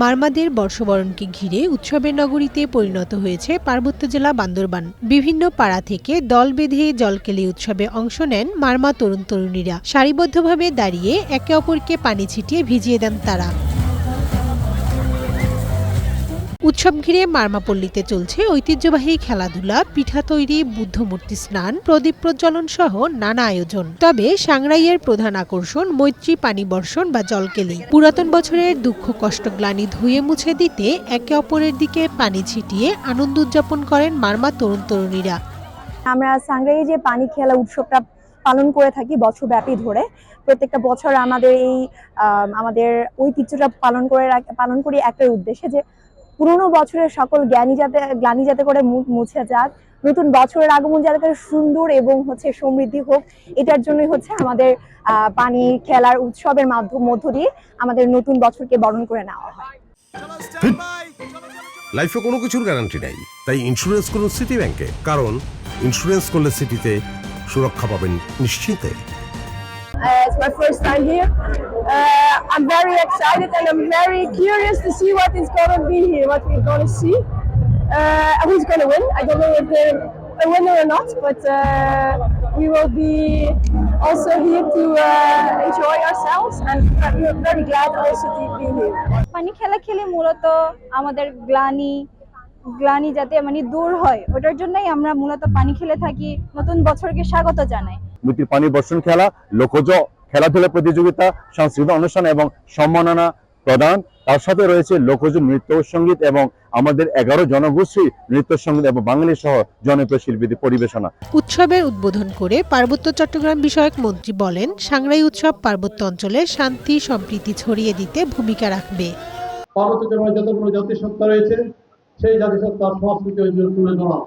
মারমাদের বর্ষবরণকে ঘিরে উৎসবের নগরীতে পরিণত হয়েছে পার্বত্য জেলা বান্দরবান। বিভিন্ন পাড়া থেকে দল বেঁধে জলকেলি উৎসবে অংশ নেন মারমা তরুণ তরুণীরা। সারিবদ্ধভাবে দাঁড়িয়ে একে অপরকে পানি ছিটিয়ে ভিজিয়ে দেন তারা। উৎসব ঘিরে মারমাপল্লীতে চলছে ঐতিহ্যবাহী খেলাধুলা, পিঠা তৈরি, বুদ্ধমূর্তি স্নান, প্রদীপ প্রজ্বলন সহ নানা আয়োজন। তবে সাংরাইয়ের প্রধান আকর্ষণ মৈত্রী পানি বর্ষণ বা জলকেলি। পুরাতন বছরের দুঃখ কষ্ট গ্লানি ধুয়ে মুছে দিতে একে অপরের দিকে পানি ছিটিয়ে আনন্দ উদযাপন করেন মারমা তরুণ তরুণীরা। আমরা সাংরাই যে পানি খেলা উৎসবটা পালন করে থাকি বছরব্যাপী ধরে। প্রত্যেকটা বছর আমাদের ঐতিহ্যটা পালন করি একটাই উদ্দেশ্যে, যে পুরোনো বছরের সকল গ্লানি যাতে করে মুছে যাক, নতুন বছরের আগমন যাতে করে সুন্দর এবং সমৃদ্ধি হোক। এটার জন্যই আমাদের পানি খেলার উৎসবের মধ্য দিয়ে আমাদের নতুন বছরকে বরণ করে নেওয়া হয়। লাইফে কোনো কিছুর গ্যারান্টি নাই, তাই ইন্স্যুরেন্স করুন সিটি ব্যাংকে, কারণ ইন্স্যুরেন্স করলে সিটিতে সুরক্ষা পাবেন নিশ্চিন্তে। It's my first time here. I'm very excited and I'm very curious to see what is going to be here, what we're going to see. Who's going to win? I don't know if they're a winner or not, but we will be also here to enjoy ourselves, and we're very glad also to be here. পানি খেলা খেলে মূলত আমাদের গ্লানি যাতে দূর হয়, ওটার জন্যই আমরা মূলত পানি খেলে থাকি, নতুন বছরকে স্বাগত জানাই। মৈত্রী পানি বর্ষণ খেলা, লোকজ খেলাধুলা প্রতিযোগিতা, সাংস্কৃতিক অনুষ্ঠান এবং সম্মাননা প্রদান, তার সাথে রয়েছে লোকজ নৃত্য সঙ্গীত এবং আমাদের 11 জনগোষ্ঠী নৃত্য সঙ্গীত এবং বাঙালি সহ জনপ্রিয় শিল্পীদের পরিবেশনা। উৎসবের উদ্বোধন করে পার্বত্য চট্টগ্রাম বিষয়ক মন্ত্রী বলেন, সাংরাই উৎসব পার্বত্য অঞ্চলে শান্তি সম্প্রীতি ছড়িয়ে দিতে ভূমিকা রাখবে। পার্বত্য জেলায় যতগুলো জাতিসত্তা রয়েছে সেই জাতিসত্তার সংস্কৃতি তুলে ধরা,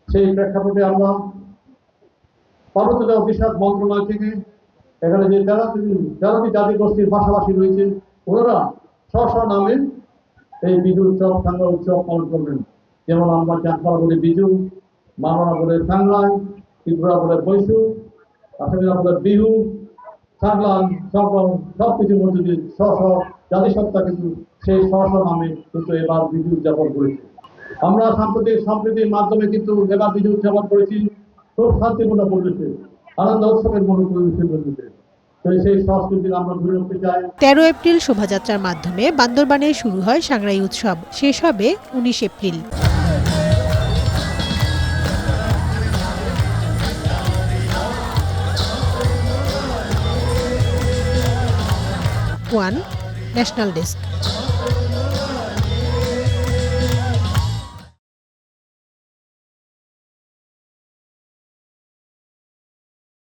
সেই প্রেক্ষাপটে আমরা পার্বত্য জেলা বিষয়ক মন্ত্রণালয় থেকে এখানে যে 13টি জাতি গোষ্ঠীর ভাষাভাষী রয়েছে, ওনারা স্ব নামে এই বিজু উৎসব, সাংরা উৎসব পালন করবেন। যেমন আমরা চাঁদপাড়া বলে বিজু, মামরা বলে সাংরাই, ত্রিপুরা বলে বৈশু, আসামিরা বলে বিহু, সাংলান, সবকিছুর মধ্যে দিয়ে জাতিসত্তা কিন্তু সেই স্ব নামে কিন্তু এবার বিজু উদযাপন করেছি। আমরা সাম্প্রতিক সম্প্রীতির মাধ্যমে কিন্তু এবার বিজু উদযাপন করেছি খুব শান্তিপূর্ণ পরিবেশে, আনন্দ উৎসবের মনে পরিবেশের মধ্যে। সেই সংস্কৃতি আমরা ধরে রাখতে চাই। 13 এপ্রিল শোভাযাত্রার মাধ্যমে বান্দরবানে শুরু হয় সাংরাই উৎসব, শেষ হবে 19 এপ্রিল। One national desk.